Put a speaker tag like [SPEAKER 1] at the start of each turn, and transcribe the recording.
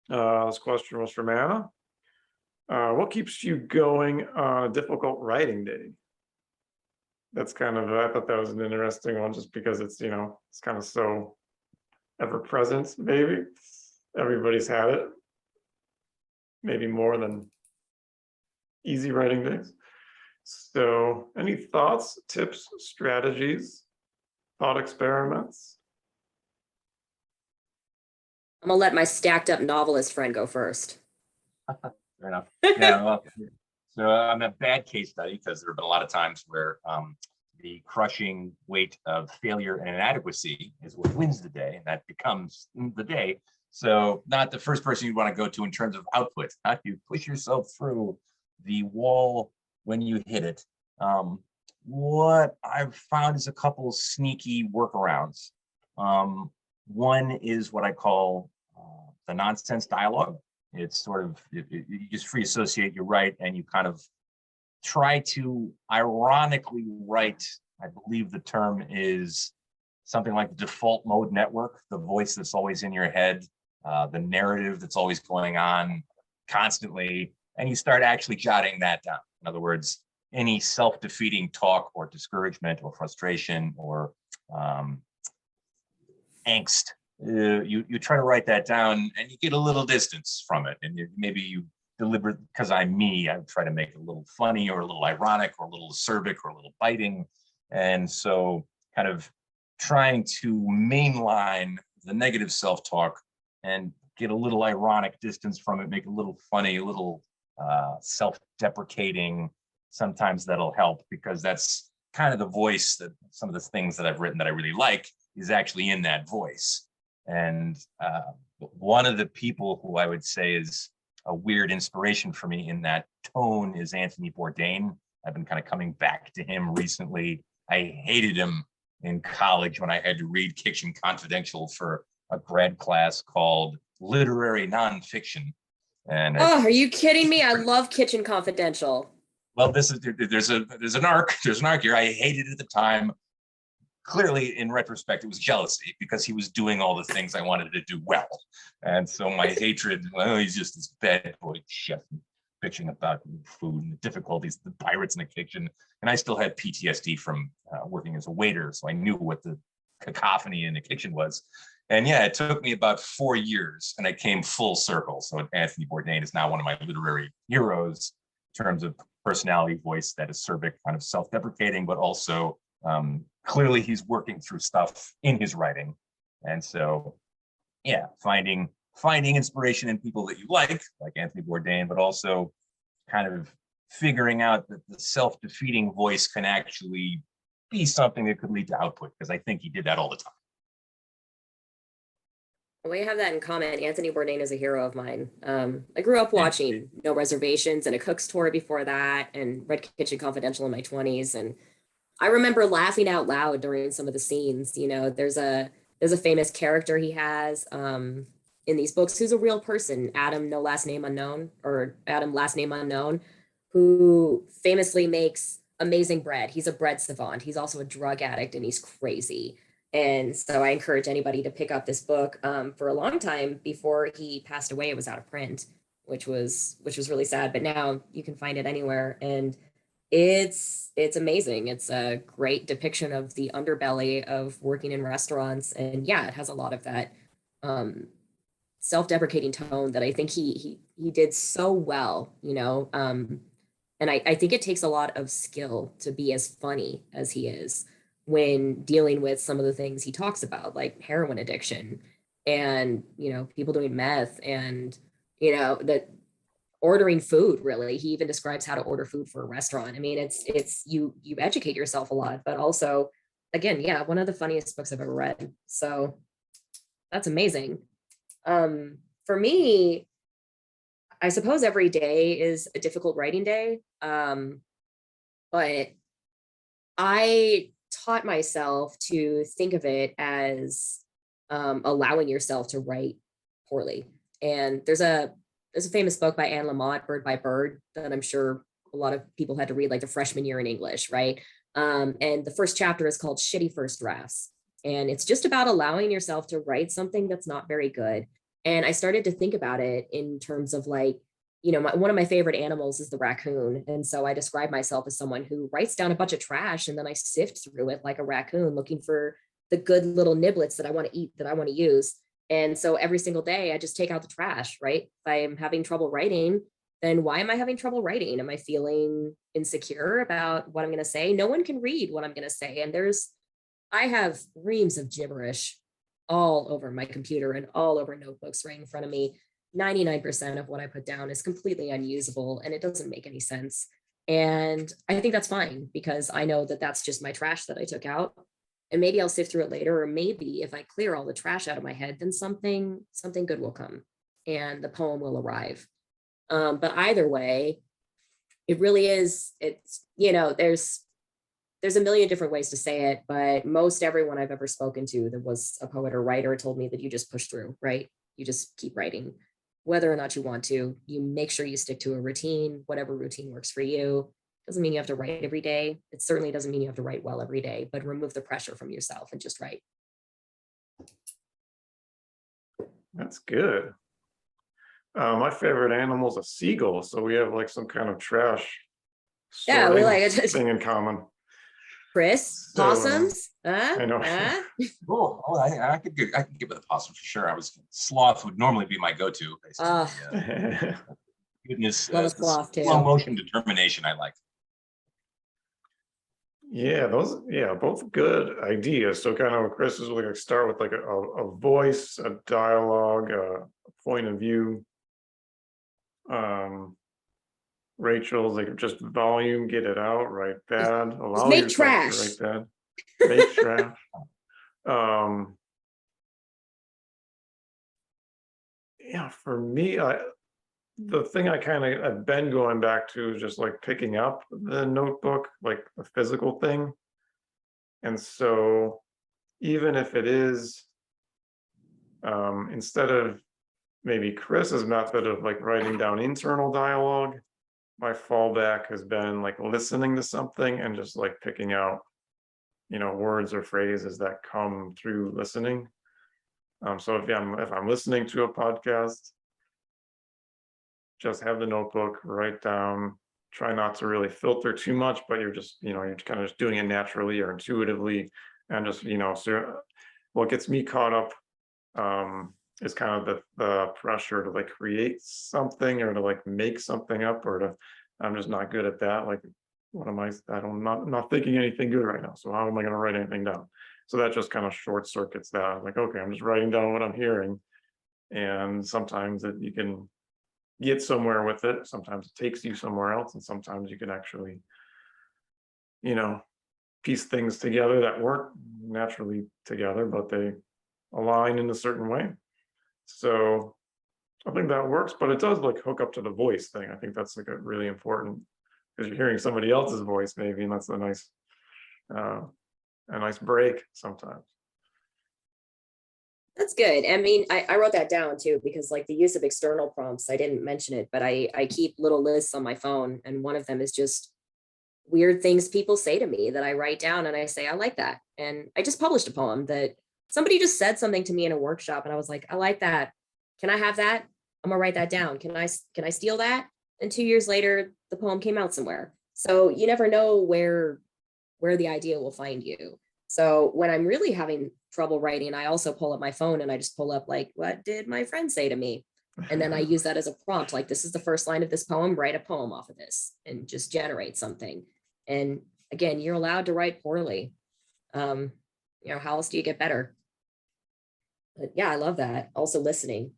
[SPEAKER 1] This question was from Anna. What keeps you going on a difficult writing day? That's kind of, I thought that was an interesting one just because it's kind of so ever present, maybe. Everybody's had it, maybe more than easy writing days. So, any thoughts, tips, strategies, thought experiments?
[SPEAKER 2] I'm gonna let my stacked up novelist friend go first.
[SPEAKER 3] Fair enough. Yeah, well, so I'm a bad case study because there have been a lot of times where the crushing weight of failure and inadequacy is what wins the day, and that becomes the day. So not the first person you want to go to in terms of output. How do you push yourself through the wall when you hit it? What I've found is a couple sneaky workarounds. One is what I call the nonsense dialogue. It's sort of, you just free associate, you write, and you kind of try to ironically write. I believe the term is something like the default mode network, the voice that's always in your head, the narrative that's always going on constantly, and you start actually jotting that down. In other words, any self-defeating talk or discouragement or frustration or angst, you try to write that down and you get a little distance from it, and maybe you deliberate, because I try to make it a little funny or a little ironic or a little acerbic or a little biting. And so kind of trying to mainline the negative self-talk and get a little ironic distance from it, make it a little funny, a little self-deprecating. Sometimes that'll help, because that's kind of the voice that some of the things that I've written that I really like is actually in that voice. And one of the people who I would say is a weird inspiration for me in that tone is Anthony Bourdain. I've been kind of coming back to him recently. I hated him in college when I had to read Kitchen Confidential for a grad class called Literary Nonfiction. And
[SPEAKER 2] are you kidding me? I love Kitchen Confidential.
[SPEAKER 3] Well, there's an arc here. I hated it at the time. Clearly, in retrospect, it was jealousy because he was doing all the things I wanted to do well. And so my hatred, well, he's just this bad boy chef bitching about food and the difficulties, the pirates in the kitchen. And I still had PTSD from working as a waiter. So I knew what the cacophony in the kitchen was. And yeah, it took me about 4 years and I came full circle. So Anthony Bourdain is now one of my literary heroes in terms of personality, voice, that acerbic, kind of self-deprecating, but also clearly he's working through stuff in his writing. And so, yeah, finding inspiration in people that you like Anthony Bourdain, but also kind of figuring out that the self-defeating voice can actually be something that could lead to output, because I think he did that all the time.
[SPEAKER 2] We have that in common. Anthony Bourdain is a hero of mine. I grew up watching No Reservations and A Cook's Tour before that, and read Kitchen Confidential in my 20s. And I remember laughing out loud during some of the scenes. You know, there's a famous character he has in these books who's a real person, Adam, no last name unknown, or Adam, last name unknown, who famously makes amazing bread. He's a bread savant. He's also a drug addict, and he's crazy. And so I encourage anybody to pick up this book. For a long time before he passed away, it was out of print, which was really sad. But now you can find it anywhere, and it's amazing. It's a great depiction of the underbelly of working in restaurants, and yeah, it has a lot of that self-deprecating tone that I think he did so well. You know, and I think it takes a lot of skill to be as funny as he is when dealing with some of the things he talks about, like heroin addiction and, you know, people doing meth and, you know, that ordering food. Really, he even describes how to order food for a restaurant. I mean, it's you educate yourself a lot, but also, again, yeah, one of the funniest books I've ever read. So that's amazing. For me, I suppose every day is a difficult writing day. But I taught myself to think of it as allowing yourself to write poorly. And there's a famous book by Anne Lamott, Bird by Bird, that I'm sure a lot of people had to read like the freshman year in English, right? And the first chapter is called Shitty First Drafts. And it's just about allowing yourself to write something that's not very good And I started to think about it in terms of like, you know, one of my favorite animals is the raccoon. And so I describe myself as someone who writes down a bunch of trash and then I sift through it like a raccoon, looking for the good little niblets that I want to eat, that I want to use. And so every single day I just take out the trash, right? If I'm having trouble writing, then why am I having trouble writing? Am I feeling insecure about what I'm going to say? No one can read what I'm going to say. And I have reams of gibberish all over my computer and all over notebooks right in front of me. 99% of what I put down is completely unusable and it doesn't make any sense. And I think that's fine because I know that that's just my trash that I took out. And maybe I'll sift through it later, or maybe if I clear all the trash out of my head, then something good will come and the poem will arrive. But either way, it really is, it's, you know, there's a million different ways to say it, but most everyone I've ever spoken to that was a poet or writer told me that you just push through, right? You just keep writing, whether or not you want to. You make sure you stick to a routine, whatever routine works for you. Doesn't mean you have to write every day. It certainly doesn't mean you have to write well every day, but remove the pressure from yourself and just write.
[SPEAKER 1] That's good. My favorite animal is a seagull, so we have like some kind of trash
[SPEAKER 2] Yeah, we
[SPEAKER 1] sorting
[SPEAKER 2] like it.
[SPEAKER 1] thing in common.
[SPEAKER 2] Chris,
[SPEAKER 1] So,
[SPEAKER 2] possums?
[SPEAKER 1] I know.
[SPEAKER 3] Oh, I could give it a possum for sure. Sloth would normally be my go-to. Based on the, goodness,
[SPEAKER 2] Love a
[SPEAKER 3] the
[SPEAKER 2] sloth too.
[SPEAKER 3] slow motion determination I like.
[SPEAKER 1] Yeah, both good ideas. So kind of Chris is like start with like a voice, a dialogue, a point of view. Rachel's like just volume, get it out, write bad, allow
[SPEAKER 2] make
[SPEAKER 1] yourself
[SPEAKER 2] trash.
[SPEAKER 1] to write bad, make trash. Yeah, for me, the thing I've been going back to is just like picking up the notebook, like the physical thing. And so even if it is instead of maybe Chris's method of like writing down internal dialogue, my fallback has been like listening to something and just like picking out, you know, words or phrases that come through listening. So if I'm listening to a podcast, just have the notebook, write down, try not to really filter too much, but you're just, you know, you're kind of just doing it naturally or intuitively. And just, you know, so what gets me caught up is kind of the pressure to like create something or to like make something up, or to, I'm just not good at that. Like, what am I'm not thinking anything good right now. So how am I going to write anything down? So that just kind of short circuits that. Like, okay, I'm just writing down what I'm hearing. And sometimes you can get somewhere with it. Sometimes it takes you somewhere else. And sometimes you can actually, you know, piece things together that weren't naturally together, but they align in a certain way. So I think that works, but it does like hook up to the voice thing. I think that's like a really important, because you're hearing somebody else's voice maybe, and that's a nice break sometimes.
[SPEAKER 2] That's good. I mean, I wrote that down too, because like the use of external prompts, I didn't mention it, but I keep little lists on my phone. And one of them is just weird things people say to me that I write down and I say, I like that. And I just published a poem that somebody just said something to me in a workshop. And I was like, I like that. Can I have that? I'm gonna write that down. Can I steal that? And 2 years later, the poem came out somewhere. So you never know where the idea will find you. So when I'm really having trouble writing, I also pull up my phone and I just pull up like, what did my friend say to me? And then I use that as a prompt. Like, this is the first line of this poem, write a poem off of this and just generate something. And again, you're allowed to write poorly. You know, how else do you get better? But yeah, I love that. Also listening.